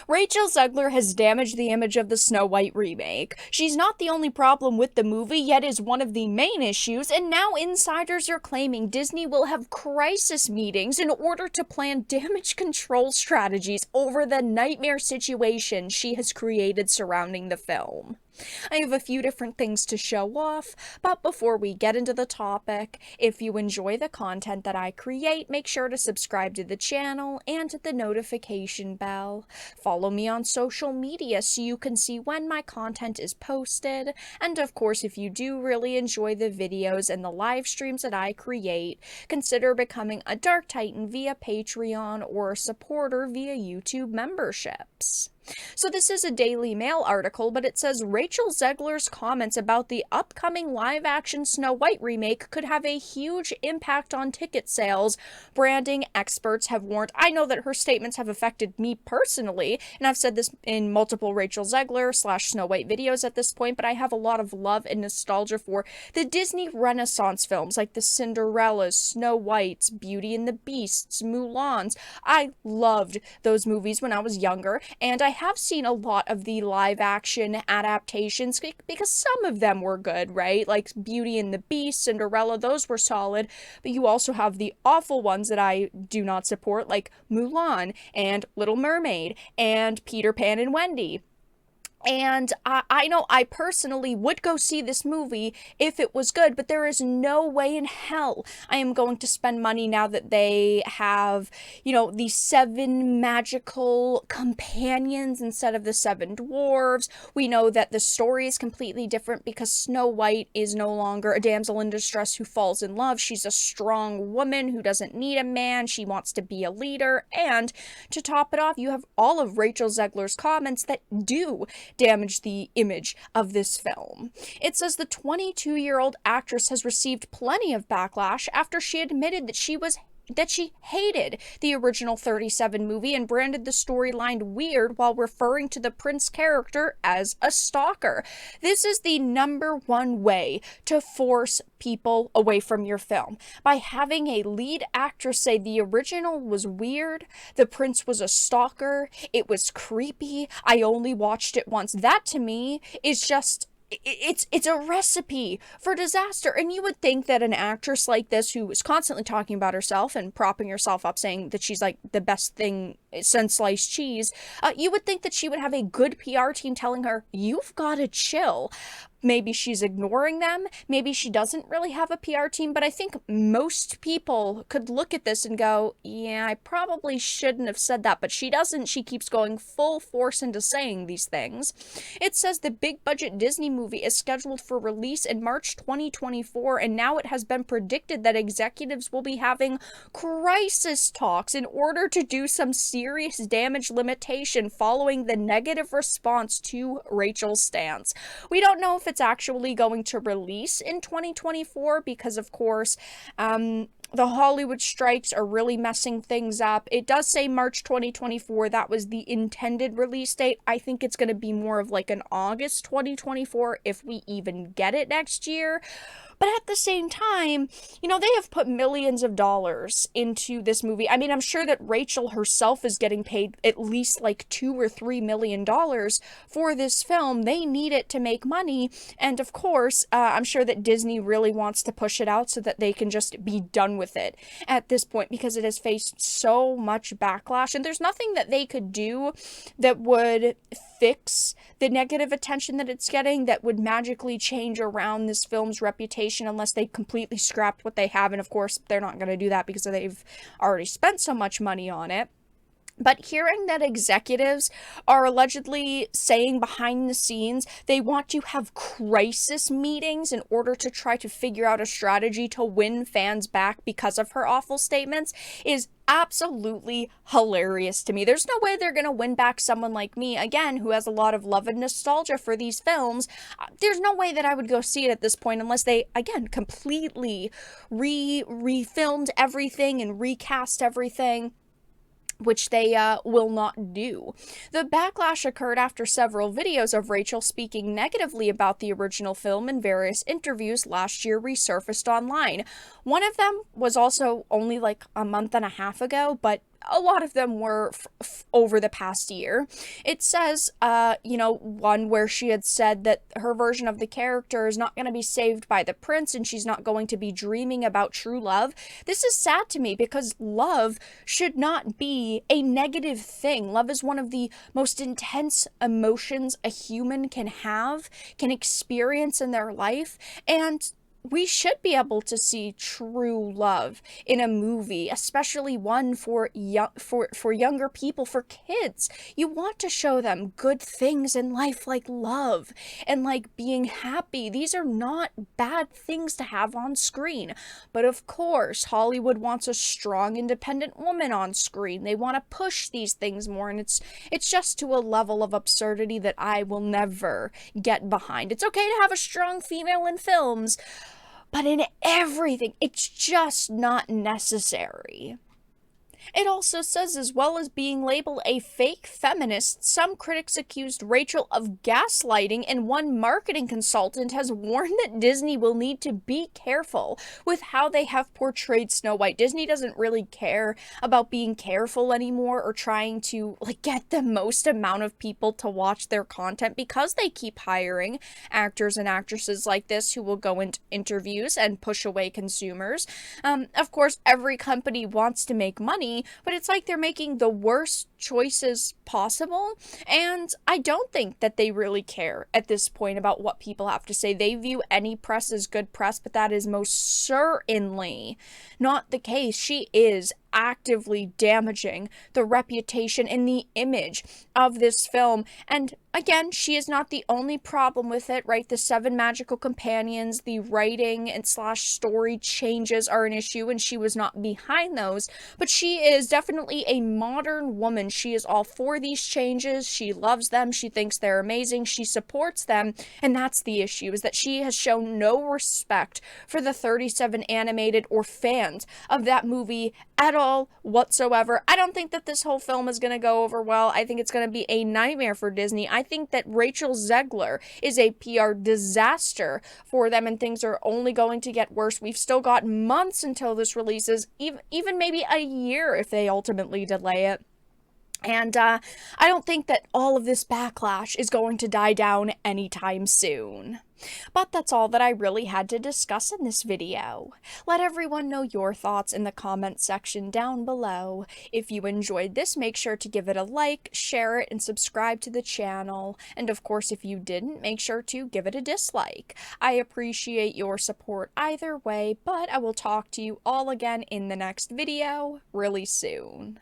Rachel Zegler has damaged the image of the Snow White remake. She's not the only problem with the movie, yet is one of the main issues, and now insiders are claiming Disney will have crisis meetings in order to plan damage control strategies over the nightmare situation she has created surrounding the film. I have a few different things to show off, but before we get into the topic, if you enjoy the content that I create, make sure to subscribe to the channel and hit the notification bell. Follow me on social media so you can see when my content is posted, and of course, if you do really enjoy the videos and the live streams that I create, consider becoming a Dark Titan via Patreon or a supporter via YouTube memberships. So this is a Daily Mail article, but it says Rachel Zegler's comments about the upcoming live-action Snow White remake could have a huge impact on ticket sales. Branding experts have warned. I know that her statements have affected me personally, and I've said this in multiple Rachel Zegler / Snow White videos at this point, but I have a lot of love and nostalgia for the Disney Renaissance films like the Cinderellas, Snow Whites, Beauty and the Beasts, Mulans. I loved those movies when I was younger, and I have seen a lot of the live action adaptations because some of them were good, right? Like Beauty and the Beast, Cinderella, those were solid. But you also have the awful ones that I do not support, like Mulan and Little Mermaid and Peter Pan and Wendy. And I know I personally would go see this movie if it was good, but there is no way in hell I am going to spend money now that they have, the 7 magical companions instead of the 7 dwarves. We know that the story is completely different because Snow White is no longer a damsel in distress who falls in love. She's a strong woman who doesn't need a man. She wants to be a leader. And to top it off, you have all of Rachel Zegler's comments that do damage the image of this film. It says the 22-year-old actress has received plenty of backlash after she admitted that she hated the original 37 movie and branded the storyline weird while referring to the prince character as a stalker. This is the #1 way to force people away from your film, by having a lead actress say the original was weird, the prince was a stalker, it was creepy, I only watched it once. That to me is just it's a recipe for disaster. And you would think that an actress like this, who is constantly talking about herself and propping herself up, saying that she's like the best thing since sliced cheese, you would think that she would have a good PR team telling her, you've got to chill. Maybe she's ignoring them. Maybe she doesn't really have a PR team, but I think most people could look at this and go, yeah, I probably shouldn't have said that, but she doesn't. She keeps going full force into saying these things. It says the big budget Disney movie is scheduled for release in March 2024, and now it has been predicted that executives will be having crisis talks in order to do some serious damage limitation following the negative response to Rachel's stance. We don't know if it's actually going to release in 2024 because, of course, the Hollywood strikes are really messing things up. It does say March 2024. That was the intended release date. I think it's going to be more of like an August 2024 if we even get it next year. But at the same time, they have put millions of dollars into this movie. I mean, I'm sure that Rachel herself is getting paid at least like $2 or $3 million for this film. They need it to make money. And of course, I'm sure that Disney really wants to push it out so that they can just be done with it at this point, because it has faced so much backlash. And there's nothing that they could do that would fix the negative attention that it's getting, that would magically change around this film's reputation, unless they completely scrapped what they have. And of course, they're not going to do that because they've already spent so much money on it. But hearing that executives are allegedly saying behind the scenes they want to have crisis meetings in order to try to figure out a strategy to win fans back because of her awful statements is absolutely hilarious to me. There's no way they're going to win back someone like me, again, who has a lot of love and nostalgia for these films. There's no way that I would go see it at this point unless they, again, completely refilmed everything and recast everything, which they will not do. The backlash occurred after several videos of Rachel speaking negatively about the original film in various interviews last year resurfaced online. One of them was also only like a month and a half ago, but a lot of them were over the past year. It says, one where she had said that her version of the character is not going to be saved by the prince and she's not going to be dreaming about true love. This is sad to me because love should not be a negative thing. Love is one of the most intense emotions a human can have, can experience in their life, and we should be able to see true love in a movie, especially one for younger people, for kids. You want to show them good things in life like love and like being happy. These are not bad things to have on screen. But of course, Hollywood wants a strong, independent woman on screen. They want to push these things more, and it's just to a level of absurdity that I will never get behind. It's okay to have a strong female in films, but in everything, it's just not necessary. It also says, as well as being labeled a fake feminist, some critics accused Rachel of gaslighting, and one marketing consultant has warned that Disney will need to be careful with how they have portrayed Snow White. Disney doesn't really care about being careful anymore or trying to get the most amount of people to watch their content, because they keep hiring actors and actresses like this who will go into interviews and push away consumers. Of course, every company wants to make money, but it's like they're making the worst choices possible, and I don't think that they really care at this point about what people have to say. They view any press as good press, but that is most certainly not the case. She is actively damaging the reputation and the image of this film, and again, she is not the only problem with it, right? The 7 magical companions, the writing and slash story changes are an issue, and she was not behind those, but she is definitely a modern woman. She is all for these changes. She loves them. She thinks they're amazing. She supports them, and that's the issue, is that she has shown no respect for the 37 animated or fans of that movie at all whatsoever. I don't think that this whole film is going to go over well. I think it's going to be a nightmare for Disney. I think that Rachel Zegler is a PR disaster for them, and things are only going to get worse. We've still got months until this releases, even maybe a year if they ultimately delay it. And I don't think that all of this backlash is going to die down anytime soon. But that's all that I really had to discuss in this video. Let everyone know your thoughts in the comment section down below. If you enjoyed this, make sure to give it a like, share it, and subscribe to the channel. And of course, if you didn't, make sure to give it a dislike. I appreciate your support either way, but I will talk to you all again in the next video really soon.